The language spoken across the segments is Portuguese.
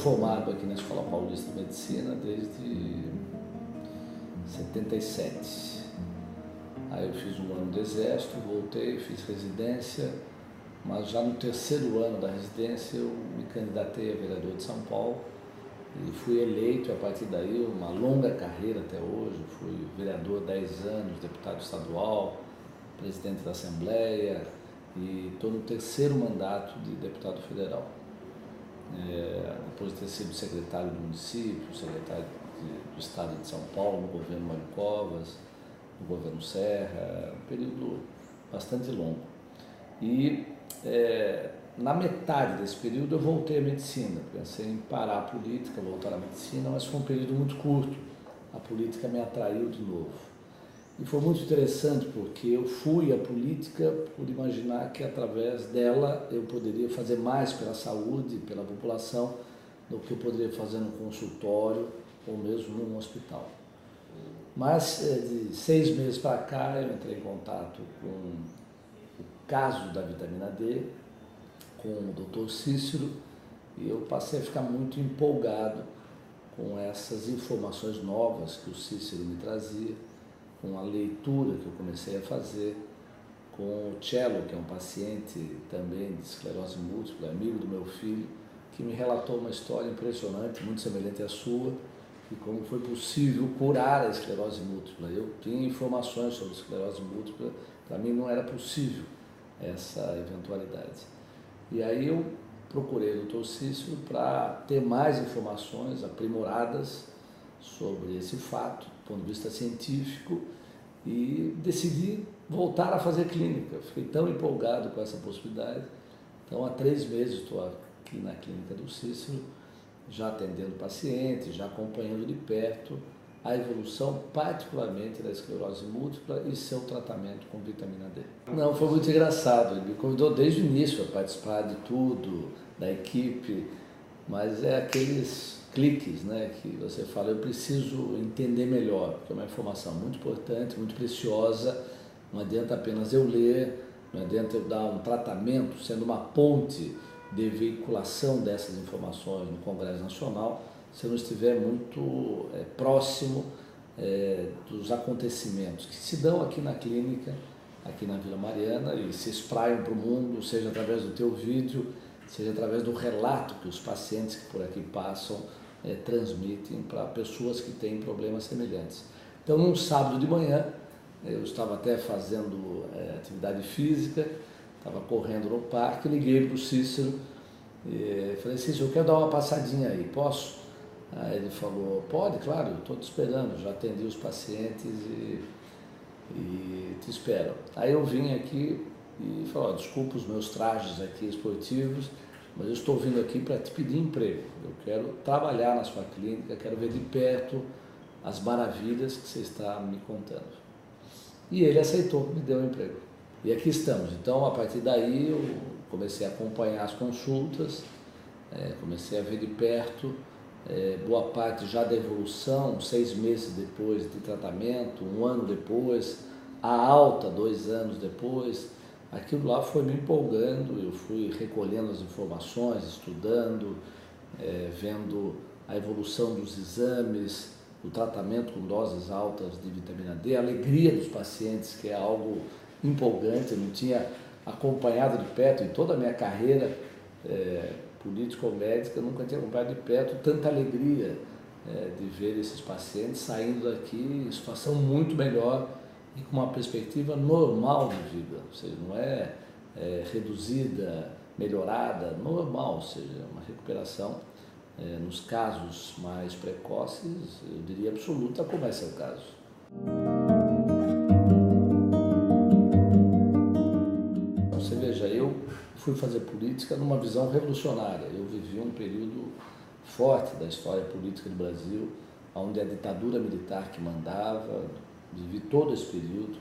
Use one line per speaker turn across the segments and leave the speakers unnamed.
formado aqui na Escola Paulista de Medicina desde 77. Aí eu fiz um ano de exército, voltei, fiz residência, mas já no terceiro ano da residência eu me candidatei a vereador de São Paulo e fui eleito. A partir daí, uma longa carreira até hoje. Fui vereador 10 anos, deputado estadual, presidente da Assembleia e estou no terceiro mandato de deputado federal. Depois de ter sido secretário do município, secretário do Estado de São Paulo, no governo Mário Covas, no governo Serra, um período bastante longo. E na metade desse período eu voltei à medicina, pensei em parar a política, voltar à medicina, mas foi um período muito curto, a política me atraiu de novo. E foi muito interessante porque eu fui à política por imaginar que através dela eu poderia fazer mais pela saúde, pela população, do que eu poderia fazer no consultório ou mesmo num hospital. Mas de 6 meses para cá eu entrei em contato com o caso da vitamina D, com o Dr. Cícero, e eu passei a ficar muito empolgado com essas informações novas que o Cícero me trazia, com a leitura que eu comecei a fazer, com o Cello, que é um paciente também de esclerose múltipla, amigo do meu filho, que me relatou uma história impressionante, muito semelhante à sua, e como foi possível curar a esclerose múltipla. Eu tinha informações sobre esclerose múltipla, para mim não era possível essa eventualidade. E aí eu procurei o Dr. Cícero para ter mais informações aprimoradas sobre esse fato, do ponto de vista científico, e decidi voltar a fazer clínica. Fiquei tão empolgado com essa possibilidade. Então, há 3 meses estou aqui na clínica do Cícero, já atendendo pacientes, já acompanhando de perto a evolução, particularmente da esclerose múltipla e seu tratamento com vitamina D. Não, foi muito engraçado, ele me convidou desde o início a participar de tudo, da equipe, mas é aqueles cliques, né, que você fala, eu preciso entender melhor, porque é uma informação muito importante, muito preciosa, não adianta apenas eu ler, não adianta eu dar um tratamento, sendo uma ponte de veiculação dessas informações no Congresso Nacional, se eu não estiver muito próximo dos acontecimentos que se dão aqui na clínica, aqui na Vila Mariana, e se espraiam para o mundo, seja através do teu vídeo, seja através do relato que os pacientes que por aqui passam transmitem para pessoas que têm problemas semelhantes. Então, num sábado de manhã, eu estava até fazendo atividade física, estava correndo no parque, liguei para o Cícero e falei, Cícero, eu quero dar uma passadinha aí, posso? Aí ele falou, pode, claro, eu estou te esperando, já atendi os pacientes e te espero. Aí eu vim aqui e falei, desculpa os meus trajes aqui esportivos, mas eu estou vindo aqui para te pedir emprego. Eu quero trabalhar na sua clínica, quero ver de perto as maravilhas que você está me contando. E ele aceitou, me deu um emprego. E aqui estamos. Então, a partir daí, eu comecei a acompanhar as consultas, comecei a ver de perto, boa parte já da evolução, 6 meses depois de tratamento, 1 ano depois, a alta 2 anos depois. Aquilo lá foi me empolgando, eu fui recolhendo as informações, estudando, vendo a evolução dos exames, o tratamento com doses altas de vitamina D, a alegria dos pacientes, que é algo empolgante. Eu não tinha acompanhado de perto em toda a minha carreira política ou médica, eu nunca tinha acompanhado de perto tanta alegria de ver esses pacientes saindo daqui em situação muito melhor e com uma perspectiva normal de vida, ou seja, não reduzida, melhorada, normal, ou seja, uma recuperação, nos casos mais precoces, eu diria absoluta, como é seu caso. Você veja, eu fui fazer política numa visão revolucionária. Eu vivi um período forte da história política do Brasil, onde a ditadura militar que mandava, vivi todo esse período.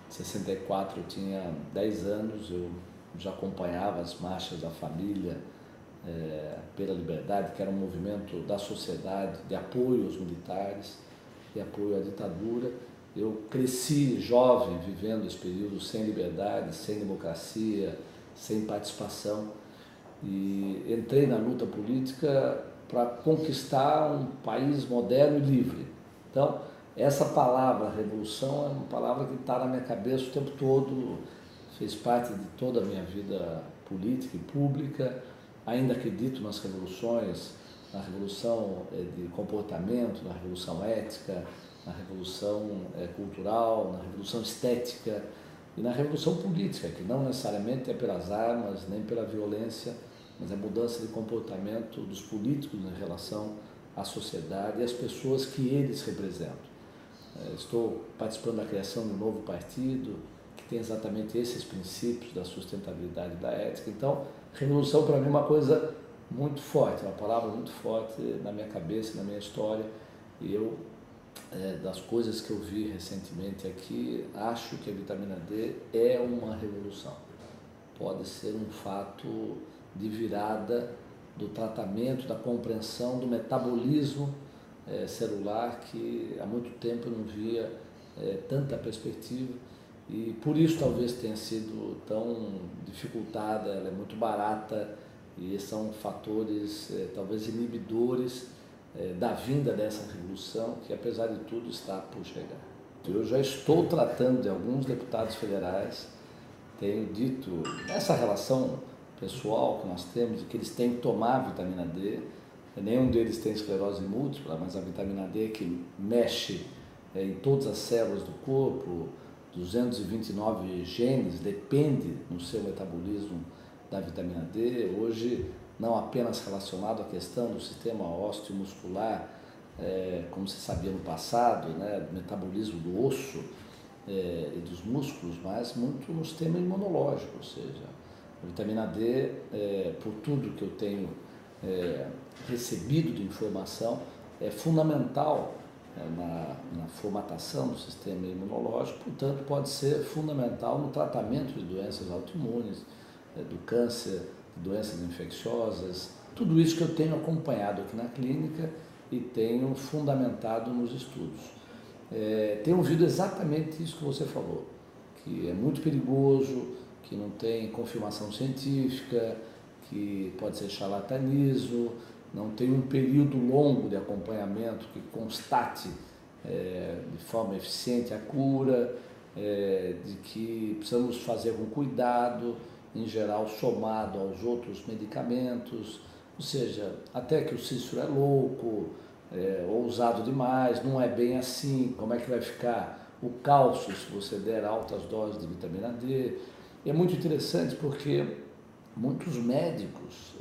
Em 64 eu tinha 10 anos, eu já acompanhava as marchas da família pela liberdade, que era um movimento da sociedade de apoio aos militares, de apoio à ditadura. Eu cresci jovem, vivendo esse período sem liberdade, sem democracia, sem participação, e entrei na luta política para conquistar um país moderno e livre. Então, essa palavra revolução é uma palavra que está na minha cabeça o tempo todo, fez parte de toda a minha vida política e pública. Ainda acredito nas revoluções, na revolução de comportamento, na revolução ética, na revolução cultural, na revolução estética e na revolução política, que não necessariamente é pelas armas nem pela violência, mas a mudança de comportamento dos políticos em relação à sociedade e às pessoas que eles representam. Estou participando da criação de um novo partido que tem exatamente esses princípios da sustentabilidade e da ética. Então, revolução para mim é uma coisa muito forte, uma palavra muito forte na minha cabeça, na minha história. E eu, das coisas que eu vi recentemente aqui, acho que a vitamina D é uma revolução. Pode ser um fato de virada do tratamento, da compreensão do metabolismo celular, que há muito tempo eu não via tanta perspectiva, e por isso talvez tenha sido tão dificultada. Ela é muito barata e são fatores talvez inibidores da vinda dessa revolução, que apesar de tudo está por chegar. Eu já estou tratando de alguns deputados federais, tenho dito essa relação pessoal que nós temos, de que eles têm que tomar a vitamina D. Nenhum deles tem esclerose múltipla, mas a vitamina D que mexe em todas as células do corpo, 229 genes, depende no seu metabolismo da vitamina D. Hoje, não apenas relacionado à questão do sistema ósseo-muscular, como se sabia no passado, né, do metabolismo do osso e dos músculos, mas muito no sistema imunológico, ou seja, a vitamina D, por tudo que eu tenho recebido de informação, é fundamental na formatação do sistema imunológico, portanto pode ser fundamental no tratamento de doenças autoimunes, do câncer, de doenças infecciosas, tudo isso que eu tenho acompanhado aqui na clínica e tenho fundamentado nos estudos. Tenho ouvido exatamente isso que você falou, que é muito perigoso, que não tem confirmação científica, que pode ser charlatanismo, não tem um período longo de acompanhamento que constate de forma eficiente a cura, de que precisamos fazer com cuidado, em geral somado aos outros medicamentos, ou seja, até que o Cícero é louco, ousado demais, não é bem assim, como é que vai ficar o cálcio se você der altas doses de vitamina D. E é muito interessante porque muitos médicos,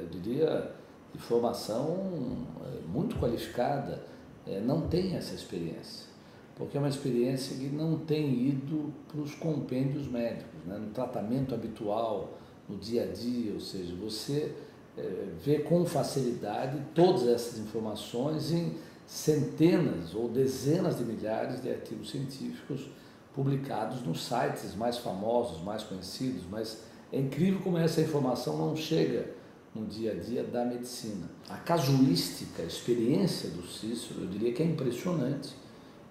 diria, de formação muito qualificada, não têm essa experiência, porque é uma experiência que não tem ido para os compêndios médicos, né? No tratamento habitual, no dia a dia, ou seja, você vê com facilidade todas essas informações em centenas ou dezenas de milhares de artigos científicos publicados nos sites mais famosos, mais conhecidos, mas é incrível como essa informação não chega no dia a dia da medicina. A casuística, a experiência do Cícero, eu diria que é impressionante.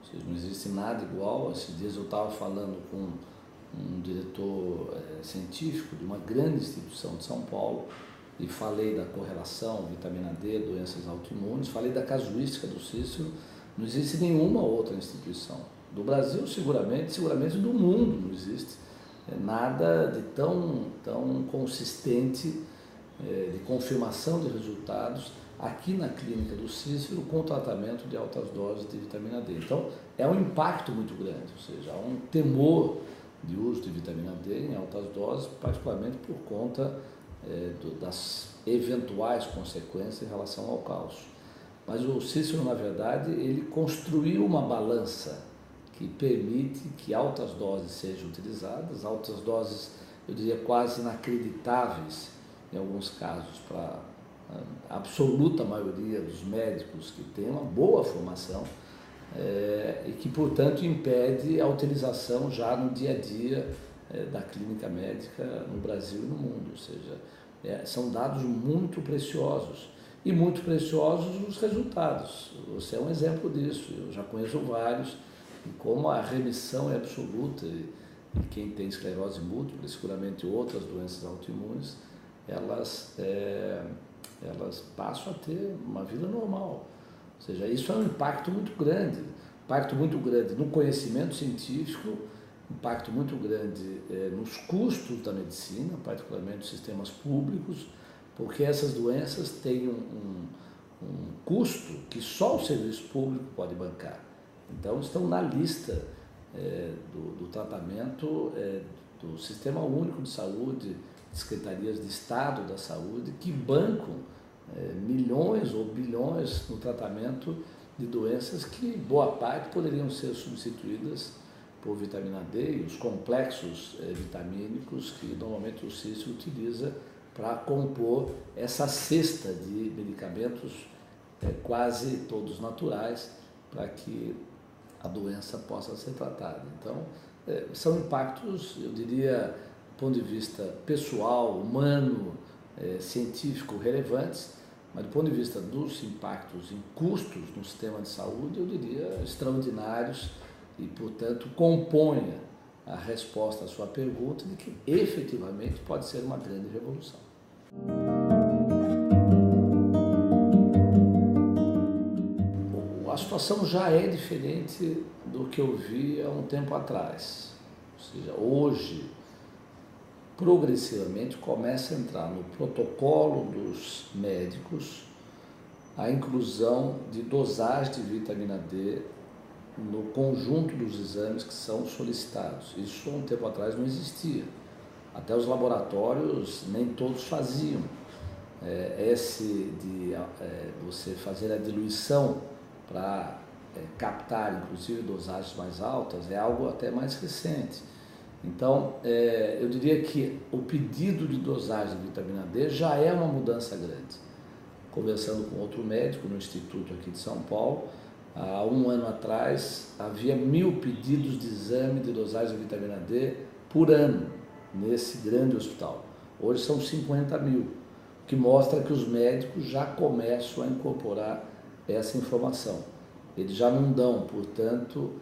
Ou seja, não existe nada igual. Esses dias eu estava falando com um diretor científico de uma grande instituição de São Paulo e falei da correlação vitamina D, doenças autoimunes, falei da casuística do Cícero. Não existe nenhuma outra instituição. Do Brasil, seguramente do mundo não existe nada de tão consistente de confirmação de resultados aqui na clínica do Cícero com tratamento de altas doses de vitamina D. Então, é um impacto muito grande, ou seja, há um temor de uso de vitamina D em altas doses, particularmente por conta das eventuais consequências em relação ao cálcio. Mas o Cícero, na verdade, ele construiu uma balança que permite que altas doses sejam utilizadas, altas doses, eu diria, quase inacreditáveis, em alguns casos, para a absoluta maioria dos médicos que têm uma boa formação e que, portanto, impede a utilização já no dia a dia da clínica médica no Brasil e no mundo. Ou seja, são dados muito preciosos e muito preciosos os resultados. Você é um exemplo disso, eu já conheço vários, e como a remissão é absoluta e quem tem esclerose múltipla, seguramente outras doenças autoimunes, elas elas passam a ter uma vida normal. Ou seja, isso é um impacto muito grande no conhecimento científico, impacto muito grande nos custos da medicina, particularmente nos sistemas públicos, porque essas doenças têm um custo que só o serviço público pode bancar. Então, estão na lista do tratamento do Sistema Único de Saúde, de secretarias de Estado da Saúde, que bancam milhões ou bilhões no tratamento de doenças que, boa parte, poderiam ser substituídas por vitamina D e os complexos vitamínicos que normalmente o CIS utiliza para compor essa cesta de medicamentos quase todos naturais para que a doença possa ser tratada. Então, são impactos, eu diria, do ponto de vista pessoal, humano, científico, relevantes, mas do ponto de vista dos impactos em custos no sistema de saúde, eu diria extraordinários e, portanto, componha a resposta à sua pergunta de que efetivamente pode ser uma grande revolução. A situação já é diferente do que eu vi há um tempo atrás. Ou seja, hoje, progressivamente, começa a entrar no protocolo dos médicos a inclusão de dosagem de vitamina D no conjunto dos exames que são solicitados. Isso há um tempo atrás não existia. Até os laboratórios nem todos faziam. Você fazer a diluição para captar, inclusive, dosagens mais altas, é algo até mais recente. Então, eu diria que o pedido de dosagem de vitamina D já é uma mudança grande. Conversando com outro médico no Instituto aqui de São Paulo, há um ano atrás havia 1.000 pedidos de exame de dosagem de vitamina D por ano nesse grande hospital. Hoje são 50.000, o que mostra que os médicos já começam a incorporar essa informação. Eles já não dão, portanto,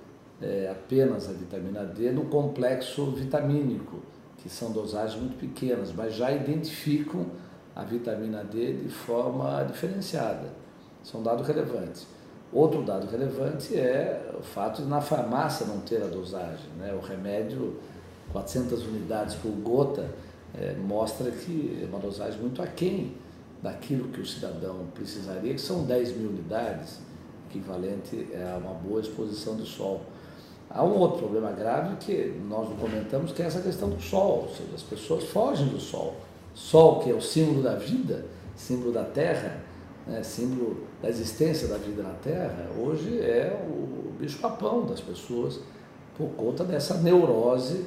apenas a vitamina D no complexo vitamínico, que são dosagens muito pequenas, mas já identificam a vitamina D de forma diferenciada. Isso é um dado relevante. Outro dado relevante é o fato de na farmácia não ter a dosagem, né? O remédio, 400 unidades por gota, mostra que é uma dosagem muito aquém daquilo que o cidadão precisaria, que são 10.000 unidades, equivalente a uma boa exposição do sol. Há um outro problema grave que nós não comentamos, que é essa questão do sol, ou seja, as pessoas fogem do sol. Sol, que é o símbolo da vida, símbolo da terra, né, símbolo da existência da vida na terra, hoje é o bicho-papão das pessoas por conta dessa neurose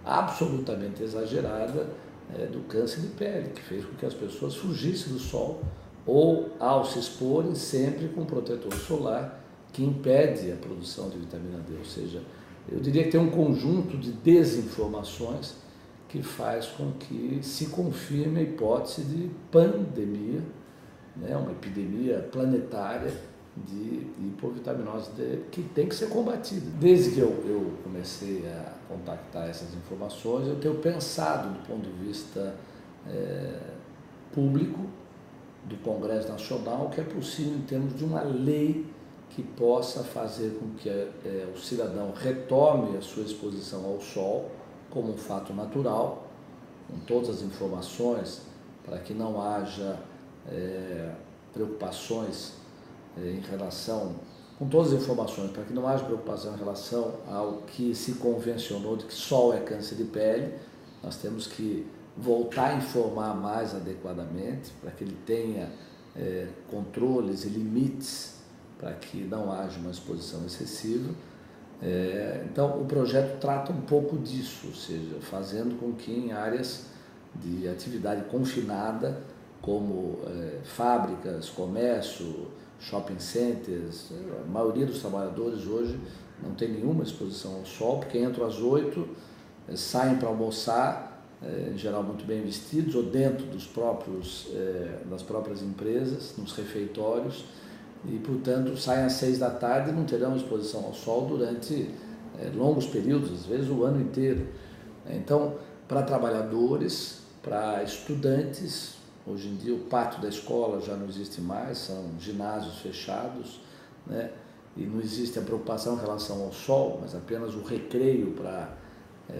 absolutamente exagerada do câncer de pele, que fez com que as pessoas fugissem do sol ou, ao se exporem, sempre com protetor solar que impede a produção de vitamina D. Ou seja, eu diria que tem um conjunto de desinformações que faz com que se confirme a hipótese de pandemia, né, uma epidemia planetária de hipovitaminose D que tem que ser combatida. Desde que eu comecei a contactar essas informações, eu tenho pensado do ponto de vista público do Congresso Nacional o que é possível em termos de uma lei que possa fazer com que o cidadão retome a sua exposição ao sol como um fato natural, com todas as informações, para que não haja preocupações em relação, com todas as informações, para que não haja preocupação em relação ao que se convencionou de que sol é câncer de pele. Nós temos que voltar a informar mais adequadamente, para que ele tenha controles e limites, para que não haja uma exposição excessiva. Então, o projeto trata um pouco disso, ou seja, fazendo com que em áreas de atividade confinada, como fábricas, comércio, shopping centers, a maioria dos trabalhadores hoje não tem nenhuma exposição ao sol, porque entram às 8, saem para almoçar, em geral muito bem vestidos, ou dentro das próprias empresas, nos refeitórios, e, portanto, saem às 6 da tarde e não terão exposição ao sol durante longos períodos, às vezes o ano inteiro. Então, para trabalhadores, para estudantes, Hoje em dia o pátio da escola já não existe mais, são ginásios fechados, né? E não existe a preocupação em relação ao sol, mas apenas o recreio para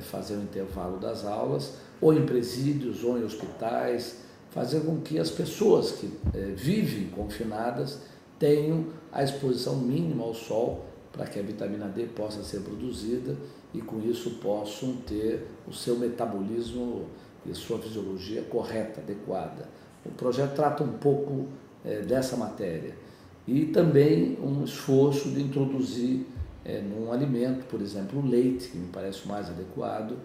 fazer o intervalo das aulas, ou em presídios, ou em hospitais, fazer com que as pessoas que vivem confinadas tenham a exposição mínima ao sol para que a vitamina D possa ser produzida e com isso possam ter o seu metabolismo e a sua fisiologia correta, adequada. O projeto trata um pouco dessa matéria e também um esforço de introduzir num alimento, por exemplo, o leite, que me parece o mais adequado,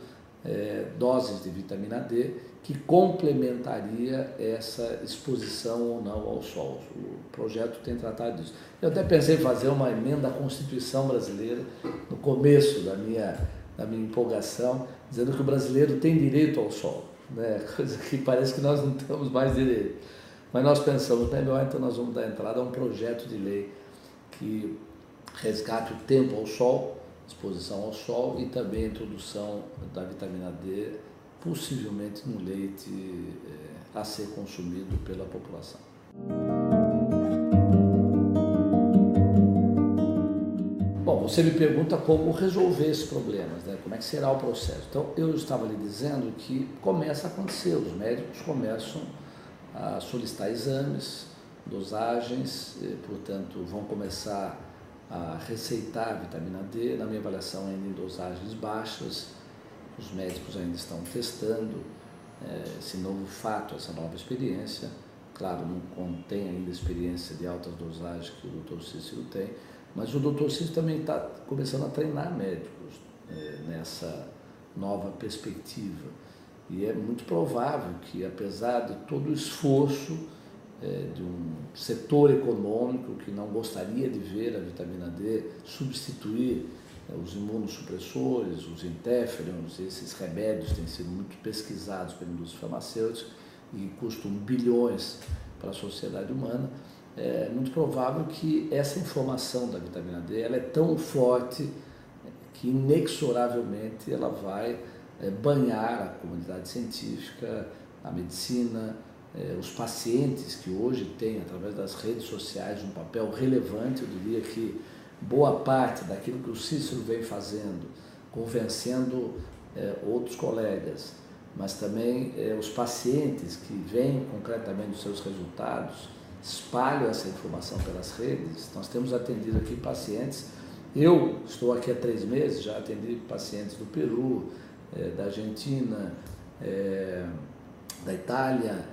doses de vitamina D que complementaria essa exposição ou não ao sol. O projeto tem tratado disso. Eu até pensei em fazer uma emenda à Constituição brasileira no começo da minha empolgação, dizendo que o brasileiro tem direito ao sol, né? Coisa que parece que nós não temos mais direito. Mas nós pensamos, melhor, então nós vamos dar entrada a um projeto de lei que resgate o tempo ao sol, exposição ao sol e também a introdução da vitamina D, possivelmente no leite a ser consumido pela população. Bom, você me pergunta como resolver esses problemas, né? Como é que será o processo. Então, eu estava lhe dizendo que começa a acontecer, os médicos começam a solicitar exames, dosagens, portanto, vão começar a receitar a vitamina D, na minha avaliação ainda em dosagens baixas. Os médicos ainda estão testando esse novo fato, essa nova experiência. Claro, não contém ainda a experiência de altas dosagens que o Dr. Cícero tem, mas o Dr. Cícero também está começando a treinar médicos nessa nova perspectiva. E é muito provável que, apesar de todo o esforço de um setor econômico que não gostaria de ver a vitamina D substituir os imunossupressores, os interferons, esses remédios têm sido muito pesquisados pela indústria farmacêutica e custam bilhões para a sociedade humana, é muito provável que essa informação da vitamina D ela é tão forte que inexoravelmente ela vai banhar a comunidade científica, a medicina, os pacientes que hoje têm, através das redes sociais, um papel relevante. Eu diria que boa parte daquilo que o Cícero vem fazendo, convencendo outros colegas, mas também os pacientes que veem concretamente os seus resultados, espalham essa informação pelas redes. Nós temos atendido aqui pacientes, eu estou aqui há 3 meses, já atendi pacientes do Peru, da Argentina, da Itália,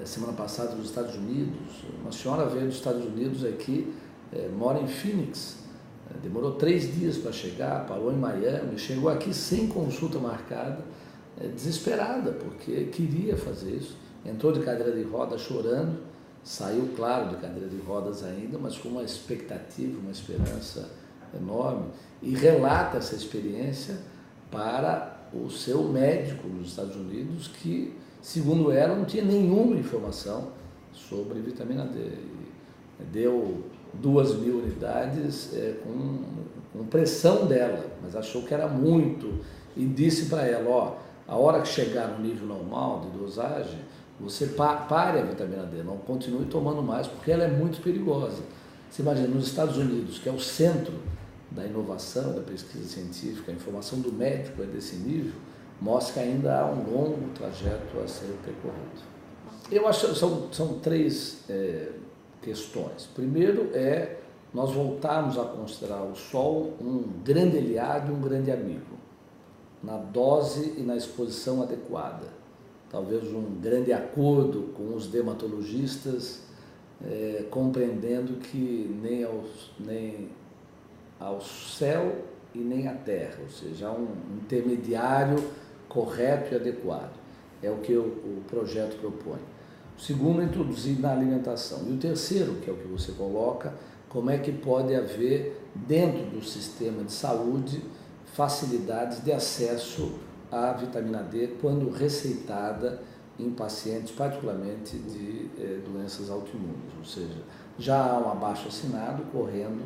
semana passada dos Estados Unidos. Uma senhora veio dos Estados Unidos aqui, mora em Phoenix, demorou 3 dias para chegar, parou em Miami, chegou aqui sem consulta marcada, desesperada, porque queria fazer isso. Entrou de cadeira de rodas chorando, saiu, claro, de cadeira de rodas ainda, mas com uma expectativa, uma esperança enorme, e relata essa experiência para o seu médico nos Estados Unidos, que, segundo ela, não tinha nenhuma informação sobre vitamina D. E deu 2.000 unidades com pressão dela, mas achou que era muito, e disse para ela, ó, a hora que chegar no nível normal de dosagem, você pare a vitamina D, não continue tomando mais, porque ela é muito perigosa. Você imagina, nos Estados Unidos, que é o centro da inovação, da pesquisa científica, a informação do médico é desse nível, mostra que ainda há um longo trajeto a ser percorrido. Eu acho que são 3 questões. Primeiro nós voltarmos a considerar o sol um grande aliado e um grande amigo, na dose e na exposição adequada. Talvez um grande acordo com os dermatologistas, compreendendo que nem ao céu e nem à terra, ou seja, há um intermediário correto e adequado. É o que o projeto propõe. O segundo é introduzir na alimentação. E o terceiro, que é o que você coloca, como é que pode haver, dentro do sistema de saúde, facilidades de acesso à vitamina D quando receitada em pacientes, particularmente de doenças autoimunes. Ou seja, já há um abaixo-assinado correndo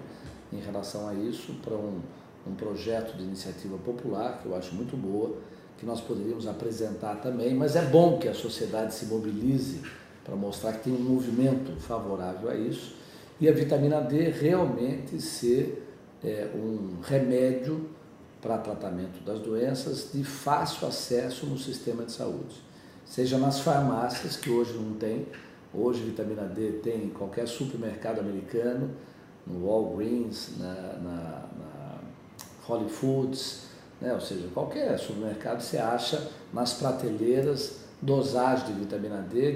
em relação a isso para um projeto de iniciativa popular, que eu acho muito boa, que nós poderíamos apresentar também, mas é bom que a sociedade se mobilize para mostrar que tem um movimento favorável a isso, e a vitamina D realmente ser um remédio para tratamento das doenças de fácil acesso no sistema de saúde, seja nas farmácias, que hoje não tem. Hoje vitamina D tem em qualquer supermercado americano, no Walgreens, na Whole Foods, né? Ou seja, qualquer supermercado você acha nas prateleiras dosagem de vitamina D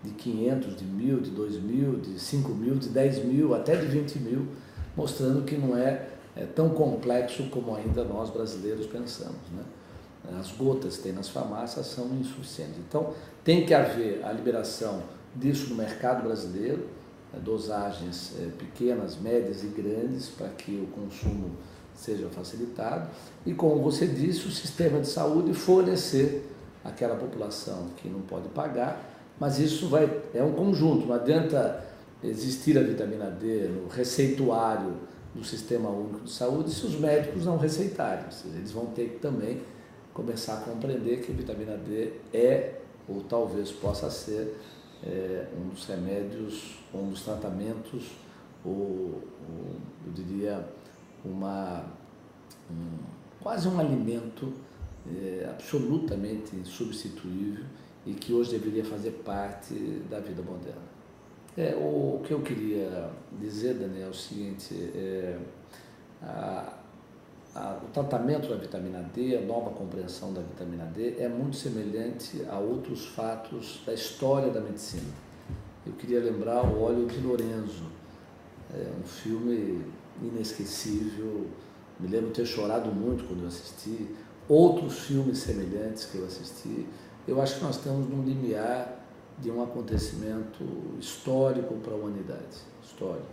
de 500, de 1.000, de 2.000, de 5.000, de 10.000, até de 20.000, mostrando que não é tão complexo como ainda nós brasileiros pensamos, né? As gotas que tem nas farmácias são insuficientes. Então, tem que haver a liberação disso no mercado brasileiro, dosagens pequenas, médias e grandes, para que o consumo seja facilitado. E, como você disse, o sistema de saúde fornecer àquela população que não pode pagar, mas isso é um conjunto, não adianta existir a vitamina D no receituário do Sistema Único de Saúde se os médicos não receitarem. Ou seja, eles vão ter que também começar a compreender que a vitamina D ou talvez possa ser, um dos remédios, um dos tratamentos, ou eu diria, quase um alimento absolutamente insubstituível e que hoje deveria fazer parte da vida moderna. O que eu queria dizer, Daniel, é o seguinte: o tratamento da vitamina D, a nova compreensão da vitamina D, é muito semelhante a outros fatos da história da medicina. Eu queria lembrar O Óleo de Lorenzo, um filme inesquecível, me lembro de ter chorado muito quando eu assisti, outros filmes semelhantes que eu assisti. Eu acho que nós estamos num limiar de um acontecimento histórico para a humanidade, histórico.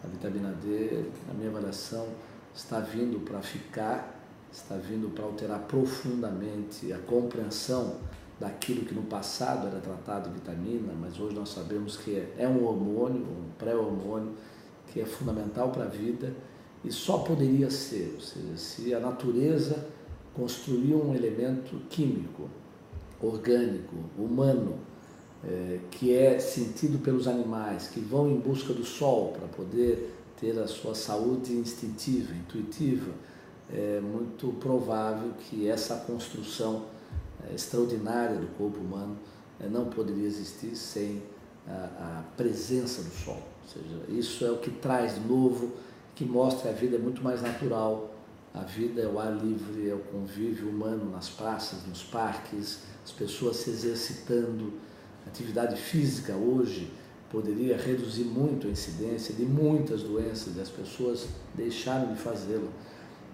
A vitamina D, na minha avaliação, está vindo para ficar, está vindo para alterar profundamente a compreensão daquilo que no passado era tratado de vitamina, mas hoje nós sabemos que é um hormônio, um pré-hormônio, que é fundamental para a vida e só poderia ser, ou seja, se a natureza construir um elemento químico, orgânico, humano, que é sentido pelos animais, que vão em busca do sol para poder ter a sua saúde instintiva, intuitiva, é muito provável que essa construção extraordinária do corpo humano não poderia existir sem a presença do sol. Ou seja, isso é o que traz de novo, que mostra que a vida é muito mais natural. A vida é o ar livre, é o convívio humano nas praças, nos parques, as pessoas se exercitando. A atividade física hoje poderia reduzir muito a incidência de muitas doenças e as pessoas deixaram de fazê-lo.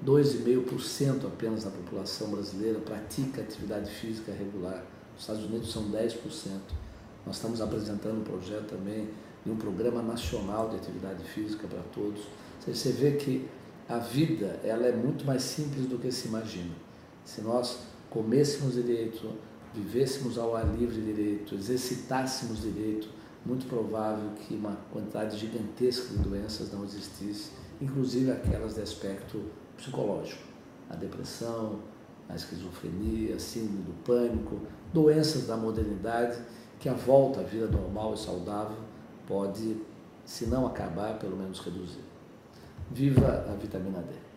2,5% apenas da população brasileira pratica atividade física regular. Nos Estados Unidos são 10%. Nós estamos apresentando um projeto também de um programa nacional de atividade física para todos. Você vê que a vida ela é muito mais simples do que se imagina. Se nós comêssemos direito, vivêssemos ao ar livre direito, exercitássemos direito, muito provável que uma quantidade gigantesca de doenças não existisse, inclusive aquelas de aspecto psicológico, a depressão, a esquizofrenia, a síndrome do pânico, doenças da modernidade que a volta à vida normal e saudável pode, se não acabar, pelo menos reduzir. Viva a vitamina D!